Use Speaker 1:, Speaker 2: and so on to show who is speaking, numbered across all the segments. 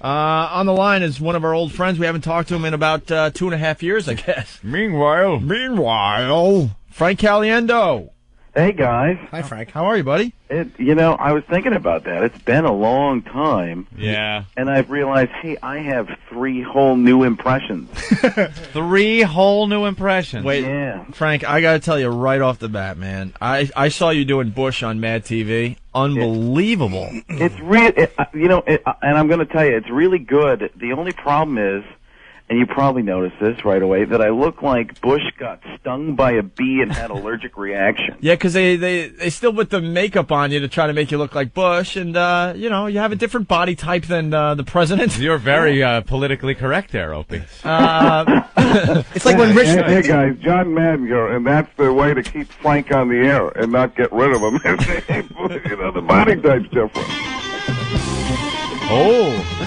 Speaker 1: On the line is one of our old friends. We haven't talked to him in about 2.5 years, I guess.
Speaker 2: Meanwhile,
Speaker 1: Frank Caliendo.
Speaker 3: Hey, guys.
Speaker 1: Hi, Frank. How are you, buddy?
Speaker 3: I was thinking about that. It's been a long time.
Speaker 2: yeah.
Speaker 3: And I've realized, hey, I have 3 whole new impressions.
Speaker 2: 3 whole new impressions.
Speaker 1: Wait,
Speaker 3: Yeah.
Speaker 1: Frank, I got to tell you right off the bat, man. I saw you doing Bush on Mad TV. Unbelievable.
Speaker 3: It's and I'm going to tell you, it's really good. The only problem is, and you probably noticed this right away, that I look like Bush got stung by a bee and had allergic reaction.
Speaker 1: Yeah, because they still put the makeup on you to try to make you look like Bush, and, you have a different body type than the president.
Speaker 2: You're very politically correct there, Opie.
Speaker 1: It's like when Rich...
Speaker 4: Hey, guys, John Madden here, and that's the way to keep Frank on the air and not get rid of him. The body type's different.
Speaker 2: Oh,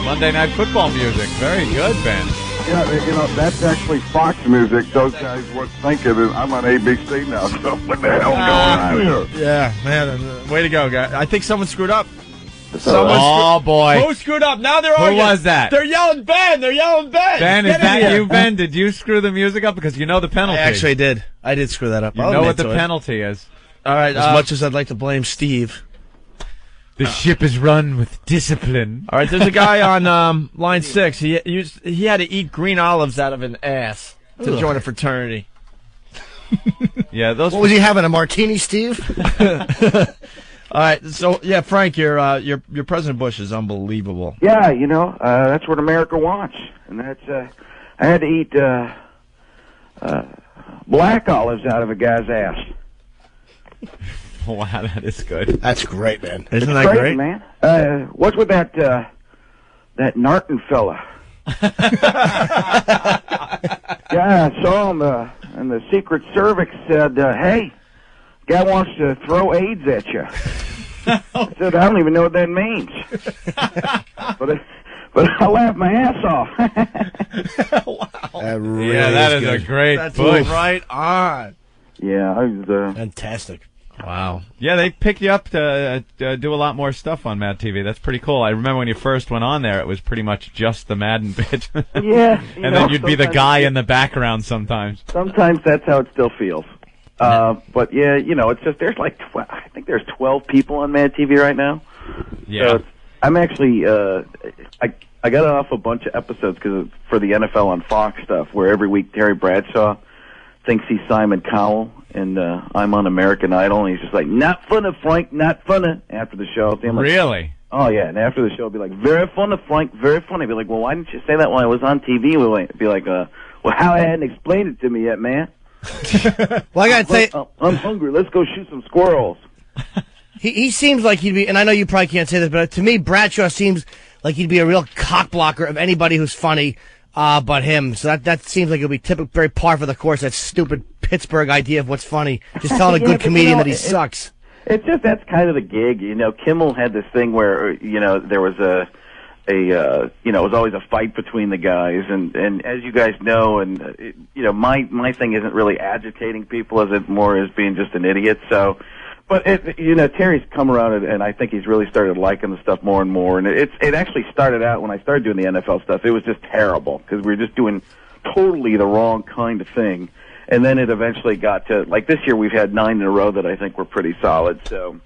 Speaker 2: Monday Night Football music. Very good, Ben.
Speaker 4: Yeah, that's actually Fox music. Those guys weren't thinking that I'm on ABC now, so what the hell going on here?
Speaker 1: Yeah, man, way to go, guy. I think someone screwed up.
Speaker 2: Boy.
Speaker 1: Who screwed up? Now they're arguing.
Speaker 2: Who was that?
Speaker 1: They're yelling Ben. They're yelling Ben.
Speaker 2: Ben, is that you, Ben? Did you screw the music up? Because you know the penalty.
Speaker 5: I actually did. I did screw that up.
Speaker 2: You know what the penalty is.
Speaker 1: All right.
Speaker 5: As much as I'd like to blame Steve.
Speaker 2: The ship is run with discipline.
Speaker 1: All right, there's a guy on line 6. He had to eat green olives out of an ass to join a fraternity.
Speaker 2: Yeah, those.
Speaker 5: What was he having, a martini, Steve?
Speaker 1: All right, so yeah, Frank, your President Bush is unbelievable.
Speaker 3: Yeah, that's what America wants. And that's, I had to eat black olives out of a guy's ass.
Speaker 2: Wow, that is good.
Speaker 5: That's great, man.
Speaker 1: Isn't that great?
Speaker 3: Man. What's with that Narton fella? Yeah, I saw him, and the Secret Service said, hey, guy wants to throw AIDS at you. I said, I don't even know what that means. But I laughed my ass off.
Speaker 1: Wow.
Speaker 5: That really
Speaker 2: that is
Speaker 5: good.
Speaker 2: a great
Speaker 1: That's
Speaker 2: Bush.
Speaker 1: right on.
Speaker 3: Yeah, I was,
Speaker 5: Fantastic.
Speaker 1: Wow.
Speaker 2: Yeah, they picked you up to do a lot more stuff on Mad TV. That's pretty cool. I remember when you first went on there, it was pretty much just the Madden bit.
Speaker 3: yeah.
Speaker 2: And then you'd be the guy in the background sometimes.
Speaker 3: Sometimes that's how it still feels. But yeah, it's just, there's like, I think there's 12 people on Mad TV right now.
Speaker 2: Yeah.
Speaker 3: So I'm actually, I got off a bunch of episodes for the NFL on Fox stuff, where every week Terry Bradshaw thinks he's Simon Cowell, and I'm on American Idol, and he's just like, not funny, Frank, not funny, after the show. So I'm like,
Speaker 2: Really?
Speaker 3: oh, yeah, and after the show, I'll be like, very funny, Frank, very funny. I'll be like, well, why didn't you say that when I was on TV? We'll be like, well, how I hadn't explained it to me yet, man.
Speaker 5: Well, I got to say,
Speaker 3: I'm hungry. Let's go shoot some squirrels.
Speaker 5: he seems like he'd be, and I know you probably can't say this, but to me, Bradshaw seems like he'd be a real cock blocker of anybody who's funny but him. So that seems like it'll be very par for the course, that stupid Pittsburgh idea of what's funny. Just telling a good comedian that he sucks.
Speaker 3: It's just, that's kind of the gig. Kimmel had this thing where, there was it was always a fight between the guys, and as you guys know, and my thing isn't really agitating people as it more as being just an idiot. So, but Terry's come around, and I think he's really started liking the stuff more and more. And it actually started out when I started doing the NFL stuff. It was just terrible because we were just doing totally the wrong kind of thing. And then it eventually got to, like this year, we've had 9 in a row that I think were pretty solid. So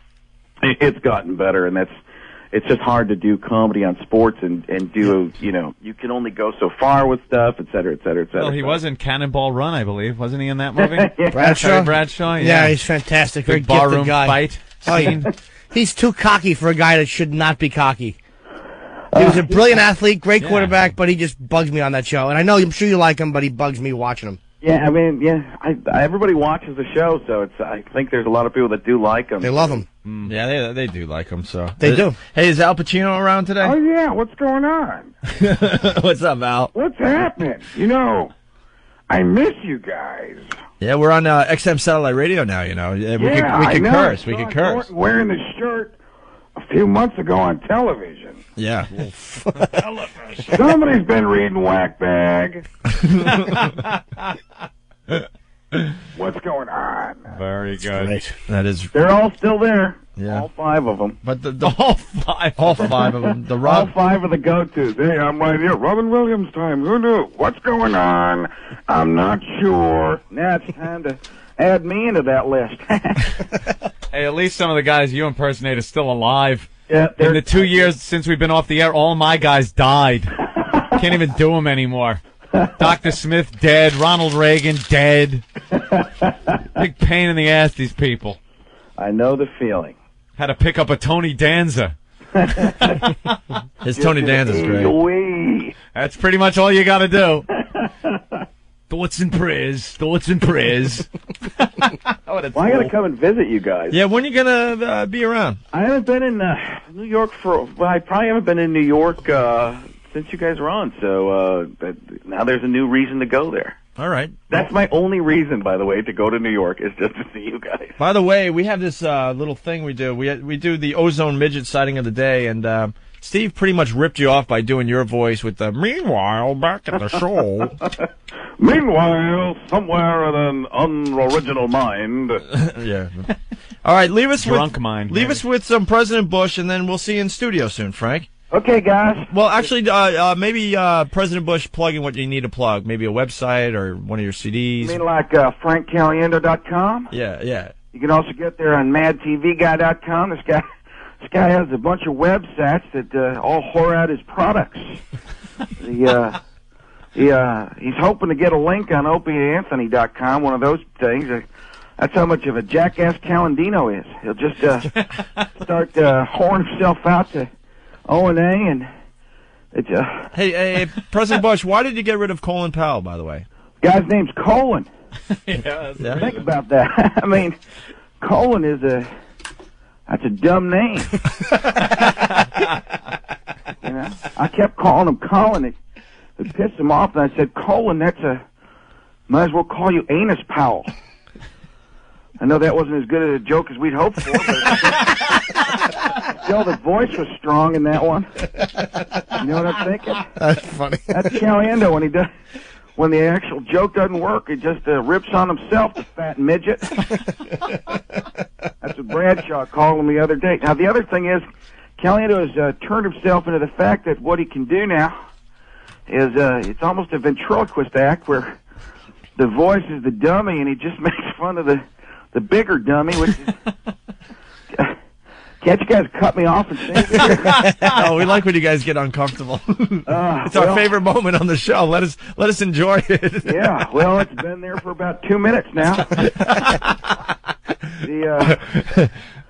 Speaker 3: it's gotten better, and it's just hard to do comedy on sports and do, you can only go so far with stuff, et cetera, et cetera, et cetera.
Speaker 2: Well, he was in Cannonball Run, I believe. Wasn't he in that movie?
Speaker 3: Yeah.
Speaker 5: Bradshaw? Yeah, he's fantastic. Very
Speaker 2: Big barroom
Speaker 5: gifted guy.
Speaker 2: fight scene.
Speaker 5: He's too cocky for a guy that should not be cocky. He was a brilliant athlete, great quarterback, but he just bugs me on that show. And I'm sure you like him, but he bugs me watching him.
Speaker 3: Yeah, I mean, everybody watches the show, so I think there's a lot of people that do like him.
Speaker 5: They love him.
Speaker 1: Yeah, they do like him. So
Speaker 5: they do.
Speaker 1: Hey, is Al Pacino around today?
Speaker 4: Oh, yeah, what's going on?
Speaker 1: What's up, Al?
Speaker 4: What's happening? I miss you guys.
Speaker 1: Yeah, we're on XM Satellite Radio now. Yeah, we can curse. We can curse.
Speaker 4: Wearing the shirt a few months ago on television.
Speaker 1: Yeah.
Speaker 4: Somebody's been reading Whack Bag. What's going on?
Speaker 2: Very good.
Speaker 5: Right.
Speaker 1: That is.
Speaker 3: They're all still there.
Speaker 1: Yeah.
Speaker 3: All 5 of them.
Speaker 1: But
Speaker 2: All five.
Speaker 1: all 5 of them. The
Speaker 4: All
Speaker 1: Rob.
Speaker 4: 5 of the go-tos. Hey, I'm right here. Robin Williams time. Who knew? What's going on? I'm not sure.
Speaker 3: Now it's time to add me into that list.
Speaker 2: Hey, at least some of the guys you impersonate are still alive.
Speaker 3: Yeah,
Speaker 2: In the 2 years since we've been off the air, all my guys died. Can't even do them anymore. Dr. Smith dead. Ronald Reagan dead. Big pain in the ass, these people.
Speaker 3: I know the feeling.
Speaker 2: Had to pick up a Tony Danza.
Speaker 1: His Tony Danza's great.
Speaker 3: Wee.
Speaker 2: That's pretty much all you got to do. Thoughts and prayers. Thoughts and prayers.
Speaker 3: Well, I got to come and visit you guys.
Speaker 1: Yeah, when you gonna be around?
Speaker 3: I haven't been in New York I probably haven't been in New York since you guys were on. So now there's a new reason to go there.
Speaker 1: All right.
Speaker 3: That's my only reason, by the way, to go to New York is just to see you guys.
Speaker 1: By the way, we have this little thing we do. We do the Ozone Midget sighting of the day, and Steve pretty much ripped you off by doing your voice with the "Meanwhile, back at the show."
Speaker 4: Meanwhile, somewhere in an unoriginal mind.
Speaker 1: Yeah. All right, leave us
Speaker 2: Drunk
Speaker 1: with
Speaker 2: mind.
Speaker 1: leave us with some President Bush, and then we'll see you in studio soon, Frank.
Speaker 3: Okay, guys.
Speaker 1: Well, actually, maybe President Bush plugging what you need to plug. Maybe a website or one of your CDs.
Speaker 3: You mean like FrankCaliendo.com?
Speaker 1: Yeah.
Speaker 3: You can also get there on MadTVGuy.com. This guy has a bunch of websites that all whore out his products. He's hoping to get a link on OpieandAnthony.com, one of those things. That's how much of a jackass Calendino is. He'll just start whoring himself out to O&A, and it's
Speaker 1: Hey, President Bush, why did you get rid of Colin Powell, by the way?
Speaker 3: guy's name's Colin.
Speaker 2: Yeah.
Speaker 3: Think about that. I mean, Colin is that's a dumb name. You know, I kept calling him Colin. It pissed him off, and I said, Colin, might as well call you Anus Powell. I know that wasn't as good a joke as we'd hoped for, but still the voice was strong in that one. You know what I'm thinking?
Speaker 5: That's funny.
Speaker 3: That's Caliendo when the actual joke doesn't work, he just rips on himself, the fat midget. That's what Bradshaw called him the other day. Now, the other thing is, Caliendo has turned himself into the fact that what he can do now is it's almost a ventriloquist act where the voice is the dummy and he just makes fun of the bigger dummy, which is... Can't you guys cut me off and sing it?
Speaker 1: Oh, we like when you guys get uncomfortable. It's our favorite moment on the show. Let us enjoy it.
Speaker 3: Yeah, well, it's been there for about 2 minutes now.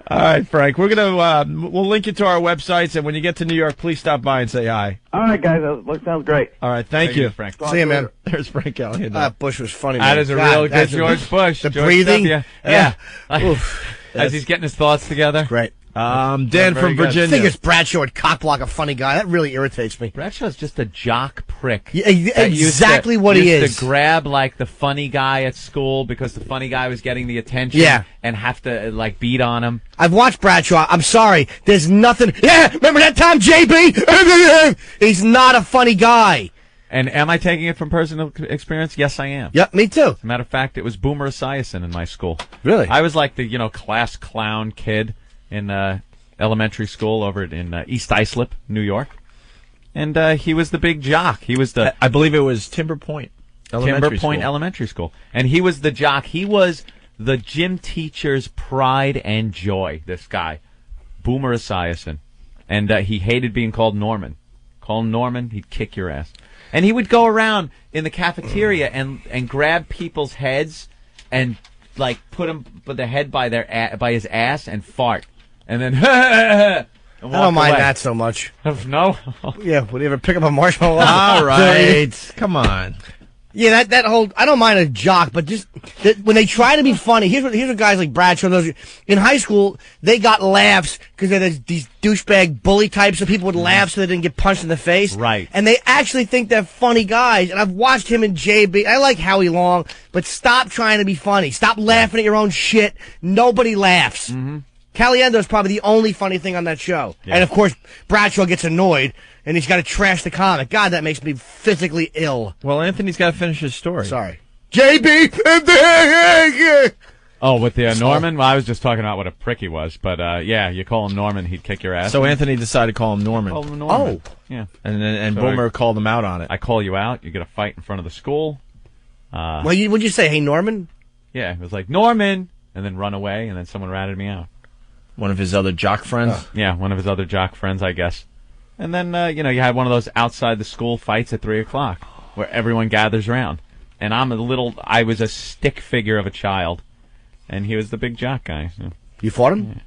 Speaker 1: All right, Frank. We're gonna we'll link you to our websites, and when you get to New York, please stop by and say hi.
Speaker 3: All right, guys, that sounds great.
Speaker 1: All right, thank you,
Speaker 2: Frank.
Speaker 5: See you, man.
Speaker 1: There's Frank Caliendo.
Speaker 5: That Bush was funny, man.
Speaker 2: That is a
Speaker 5: God,
Speaker 2: real good
Speaker 5: that's
Speaker 2: George Bush.
Speaker 5: The
Speaker 2: George
Speaker 5: breathing.
Speaker 2: W. Yeah.
Speaker 5: Oof.
Speaker 2: As he's getting his thoughts together.
Speaker 5: Great.
Speaker 1: Dan
Speaker 2: very
Speaker 1: from
Speaker 2: good.
Speaker 5: I
Speaker 1: Virginia.
Speaker 5: think it's Bradshaw would cockblock a funny guy. That really irritates me.
Speaker 2: Bradshaw's just a jock prick.
Speaker 5: Yeah,
Speaker 2: that
Speaker 5: exactly what he
Speaker 2: used
Speaker 5: is.
Speaker 2: to grab like the funny guy at school because the funny guy was getting the attention.
Speaker 5: Yeah.
Speaker 2: And have to like beat on him.
Speaker 5: I've watched Bradshaw. I'm sorry. There's nothing. Yeah, remember that time, JB? He's not a funny guy.
Speaker 2: And am I taking it from personal experience? Yes, I am.
Speaker 5: Yep, me too.
Speaker 2: As a matter of fact, it was Boomer Esiason in my school.
Speaker 5: Really?
Speaker 2: I was like the class clown kid in elementary school over in East Islip, New York. And he was the big jock. He was the
Speaker 1: I believe it was Timber Point
Speaker 2: Elementary School. And he was the jock. He was the gym teacher's pride and joy, this guy. Boomer Esiason. And he hated being called Norman. Call him Norman, he'd kick your ass. And he would go around in the cafeteria and grab people's heads and like put the head by his ass and fart. And then and
Speaker 5: I don't mind
Speaker 2: away.
Speaker 5: that so much.
Speaker 2: No?
Speaker 5: Yeah, would you ever pick up a marshmallow?
Speaker 1: All right. Come on.
Speaker 5: Yeah, that whole, I don't mind a jock, but just when they try to be funny, here's what guys like Bradshaw, those in high school, they got laughs because they're these douchebag bully types, so people would laugh so they didn't get punched in the face.
Speaker 2: Right.
Speaker 5: And they actually think they're funny guys, and I've watched him and JB. I like Howie Long, but stop trying to be funny. Stop laughing at your own shit. Nobody laughs. Mm-hmm. Caliendo is probably the only funny thing on that show. Yeah. And of course, Bradshaw gets annoyed, and he's got to trash the comic. God, that makes me physically ill.
Speaker 1: Well, Anthony's got to finish his story.
Speaker 5: Sorry. JB!
Speaker 2: Oh, with the Norman? Well, I was just talking about what a prick he was. But, yeah, you call him Norman, he'd kick your ass.
Speaker 1: So Anthony decided to call him Norman.
Speaker 2: Call him Norman.
Speaker 5: Oh.
Speaker 2: Yeah.
Speaker 1: And Boomer called him out on it.
Speaker 2: I call you out, you get a fight in front of the school.
Speaker 5: Well, what'd you say? Hey, Norman?
Speaker 2: Yeah, it was like, Norman! And then run away, and then someone ratted me out.
Speaker 1: One of his other jock friends?
Speaker 2: Yeah, one of his other jock friends, I guess. And then, you had one of those outside the school fights at 3 o'clock where everyone gathers around. And I was a stick figure of a child. And he was the big jock guy. So.
Speaker 5: You fought him?
Speaker 2: Yeah.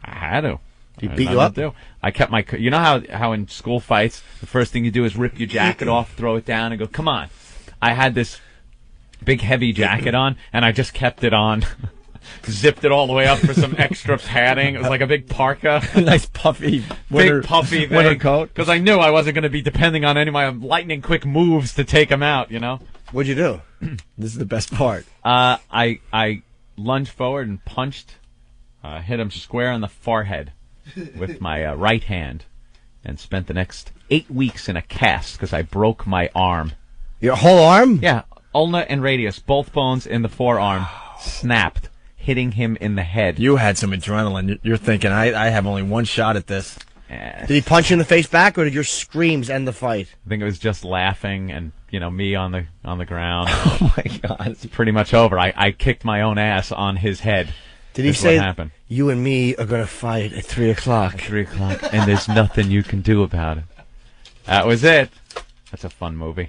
Speaker 2: I had to.
Speaker 5: He beat you up?
Speaker 2: I kept my... You know how in school fights, the first thing you do is rip your jacket off, throw it down, and go, come on. I had this big heavy jacket on, and I just kept it on. Zipped it all the way up for some extra padding. It was like a big parka.
Speaker 1: Nice puffy winter coat.
Speaker 2: Because I knew I wasn't going to be depending on any of my lightning quick moves to take him out,
Speaker 5: What'd you do?
Speaker 1: This is the best part.
Speaker 2: I lunged forward and punched, hit him square on the forehead with my right hand, and spent the next 8 weeks in a cast because I broke my arm.
Speaker 5: Your whole arm?
Speaker 2: Yeah, ulna and radius, both bones in the forearm, snapped, hitting him in the head.
Speaker 1: You had some adrenaline. You're thinking, I have only one shot at this.
Speaker 5: Did he punch you in the face back, or did your screams end the fight?
Speaker 2: I think it was just laughing and, me on the ground.
Speaker 1: Oh, my God.
Speaker 2: It's pretty much over. I kicked my own ass on his head.
Speaker 5: Did he say,
Speaker 2: what happened.
Speaker 5: You and me are going to fight at 3 o'clock?
Speaker 2: At 3 o'clock, and there's nothing you can do about it. That was it. That's a fun movie.